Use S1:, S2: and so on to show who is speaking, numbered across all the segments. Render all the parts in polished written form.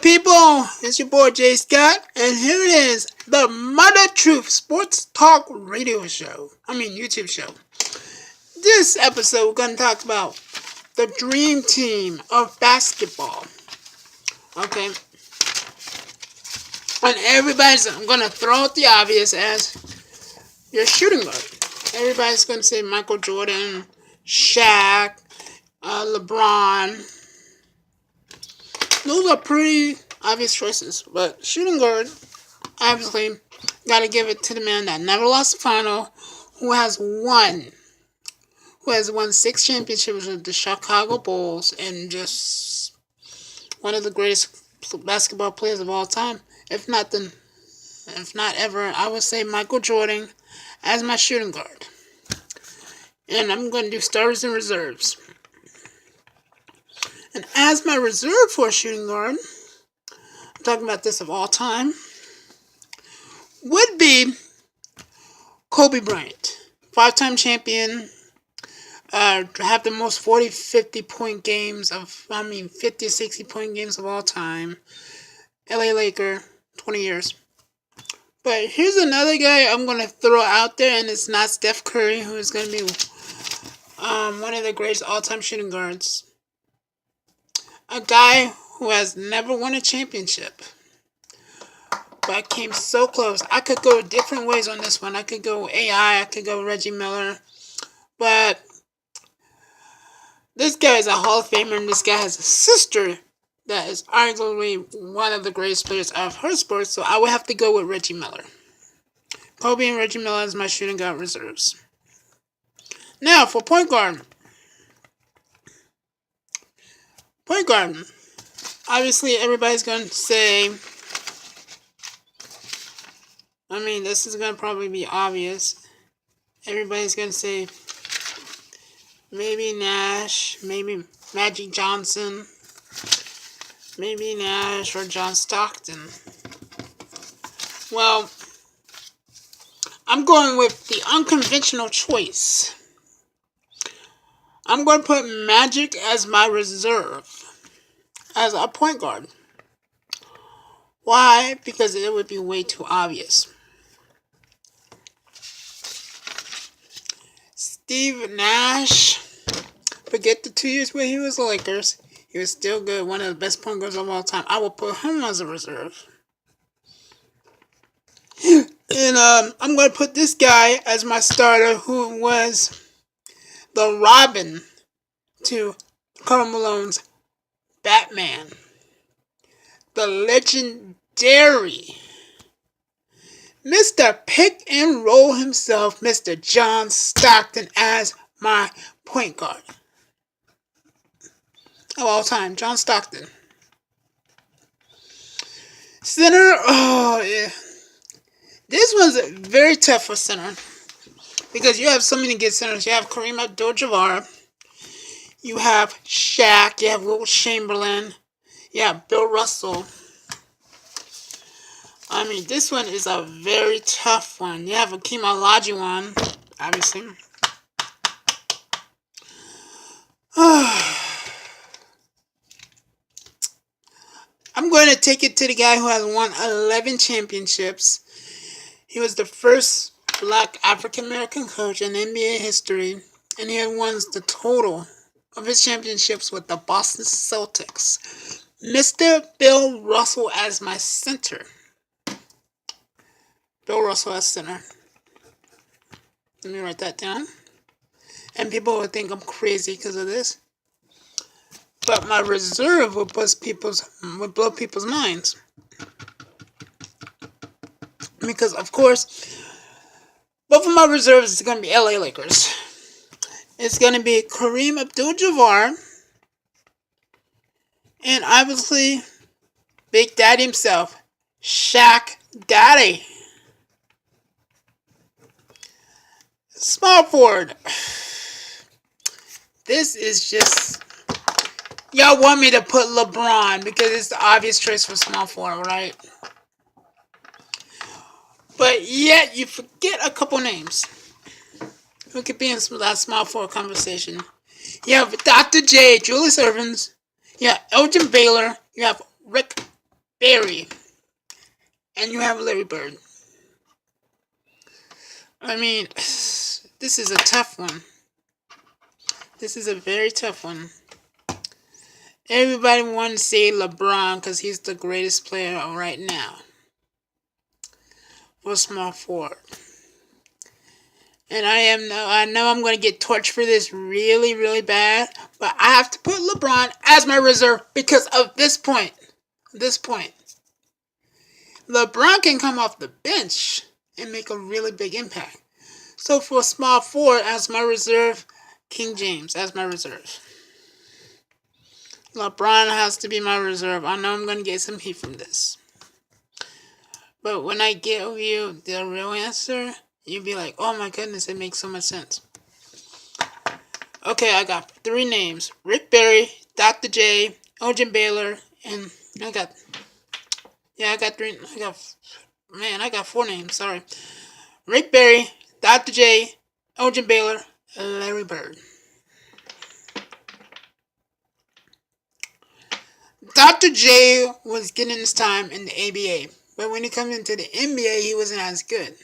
S1: People, it's your boy Jay Scott, and here it is, the Mudda Truth Sports Talk Radio Show. YouTube show. This episode, we're going to talk about the dream team of basketball. Okay? And I'm going to throw out the obvious as your shooting guard. Everybody's going to say Michael Jordan, Shaq, LeBron. Those are pretty obvious choices, but shooting guard, obviously, gotta give it to the man that never lost a final, who has won 6 championships with the Chicago Bulls, and just one of the greatest basketball players of all time. If not ever, I would say Michael Jordan as my shooting guard. And I'm going to do starters and reserves. And as my reserve for a shooting guard, I'm talking about this of all time, would be Kobe Bryant. 5-time champion, have the most 40, 50 point games 50, 60 point games of all time. LA Laker, 20 years. But here's another guy I'm going to throw out there, and it's not Steph Curry, who is going to be one of the greatest all-time shooting guards. A guy who has never won a championship, but came so close. I could go different ways on this one. I could go AI, I could go Reggie Miller, but this guy is a Hall of Famer, and this guy has a sister that is arguably one of the greatest players of her sport, so I would have to go with Reggie Miller. Kobe and Reggie Miller as my shooting guard reserves. Now, for point guard. Point guard. Obviously, everybody's going to say, this is going to probably be obvious. Everybody's going to say maybe Nash, maybe Magic Johnson, maybe Nash or John Stockton. Well, I'm going with the unconventional choice. I'm going to put Magic as my reserve, as a point guard. Why? Because it would be way too obvious. Steve Nash, forget the 2 years where he was Lakers. He was still good, one of the best point guards of all time. I will put him as a reserve. And I'm going to put this guy as my starter, who was the Robin to Karl Malone's Batman. The legendary Mr. Pick and Roll himself, Mr. John Stockton, as my point guard of all time. John Stockton. Center, oh yeah. This one's very tough for center, because you have so many good centers. You have Kareem Abdul-Jabbar, you have Shaq, you have Wilt Chamberlain, you have Bill Russell. This one is a very tough one. You have Hakeem Olajuwon, obviously. I'm going to take it to the guy who has won 11 championships. He was the first black African-American coach in NBA history, and he had won the total of his championships with the Boston Celtics. Mr. Bill Russell as my center. Bill Russell as center. Let me write that down. And people would think I'm crazy because of this. But my reserve would blow people's minds. Because, of course, both of my reserves is going to be LA Lakers. It's going to be Kareem Abdul-Jabbar. And obviously, Big Daddy himself, Shaq Daddy. Small forward. This is just... Y'all want me to put LeBron because it's the obvious choice for small forward, right? But yet, you forget a couple names who could be in that small forward conversation. You have Dr. J, Julius Ervings. You have Elgin Baylor. You have Rick Berry, and you have Larry Bird. I mean, this is a tough one. This is a very tough one. Everybody wants to say LeBron because he's the greatest player right now for small forward. And I know I'm going to get torched for this really, really bad, but I have to put LeBron as my reserve because of this point. LeBron can come off the bench and make a really big impact. So for small forward as my reserve, King James as my reserve. LeBron has to be my reserve. I know I'm going to get some heat from this. But when I give you the real answer, you'll be like, oh my goodness, it makes so much sense. Okay, I got 3 names. Rick Barry, Dr. J, Elgin Baylor, and I got 4 names, sorry. Rick Barry, Dr. J, Elgin Baylor, Larry Bird. Dr. J was getting his time in the ABA, but when he comes into the NBA, he wasn't as good.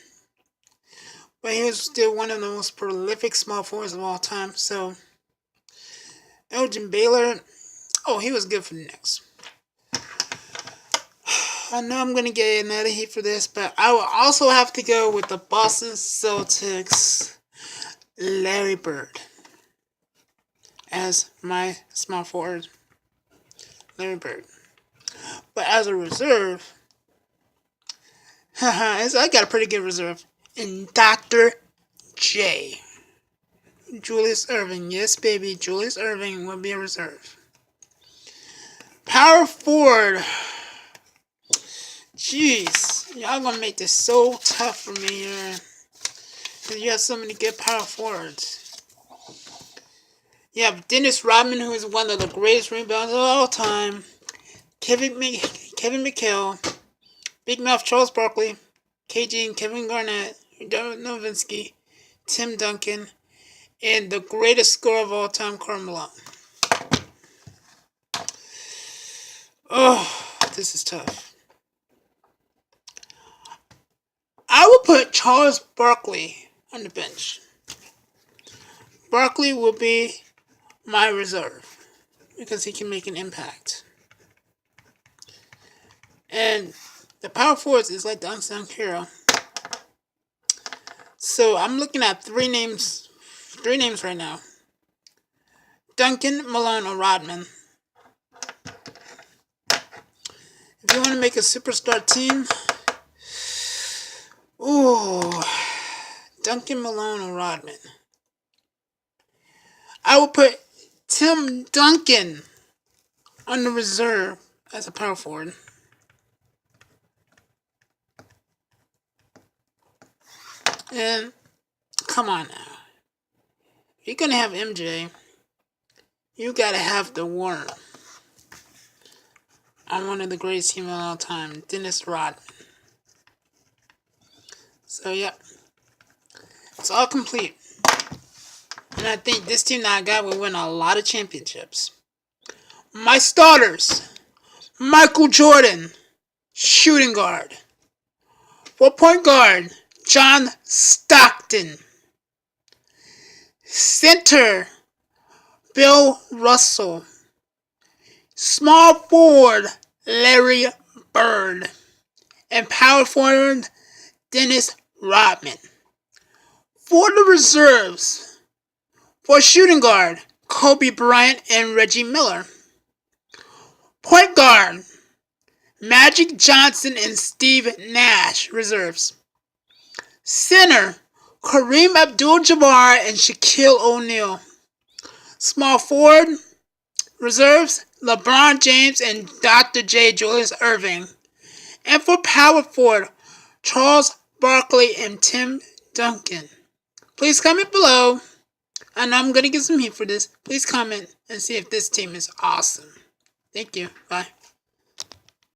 S1: But he was still one of the most prolific small forwards of all time. So, Elgin Baylor, he was good for the Knicks. I know I'm going to get another heat for this, but I will also have to go with the Boston Celtics, Larry Bird, as my small forward. Larry Bird. But as a reserve, I got a pretty good reserve. And Dr. J. Julius Erving. Yes, baby. Julius Erving will be a reserve. Power forward. Jeez. Y'all gonna make this so tough for me here. Because you have so many good power forwards. You have Dennis Rodman, who is one of the greatest rebounders of all time. Kevin McHale. Big Mouth Charles Barkley. KG and Kevin Garnett. Dirk Nowitzki, Tim Duncan, and the greatest scorer of all time, Karl Malone. Oh, this is tough. I will put Charles Barkley on the bench. Barkley will be my reserve because he can make an impact. And the power forwards is like the unsung hero. So I'm looking at 3 names right now. Duncan, Malone, or Rodman. If you want to make a superstar team, Duncan, Malone, or Rodman. I will put Tim Duncan on the reserve as a power forward. And come on now. If you're going to have MJ, you got to have the worm on one of the greatest teams of all time, Dennis Rodman. So, yep. It's all complete. And I think this team that I got will win a lot of championships. My starters. Michael Jordan, shooting guard. For point guard, John Stockton. Center, Bill Russell. Small forward, Larry Bird. And power forward, Dennis Rodman. For the reserves, for shooting guard, Kobe Bryant and Reggie Miller. Point guard, Magic Johnson and Steve Nash, reserves. Center, Kareem Abdul-Jabbar and Shaquille O'Neal. Small forward, reserves, LeBron James and Dr. J. Julius Erving. And for power forward, Charles Barkley and Tim Duncan. Please comment below. I know I'm going to get some heat for this. Please comment and see if this team is awesome. Thank you. Bye.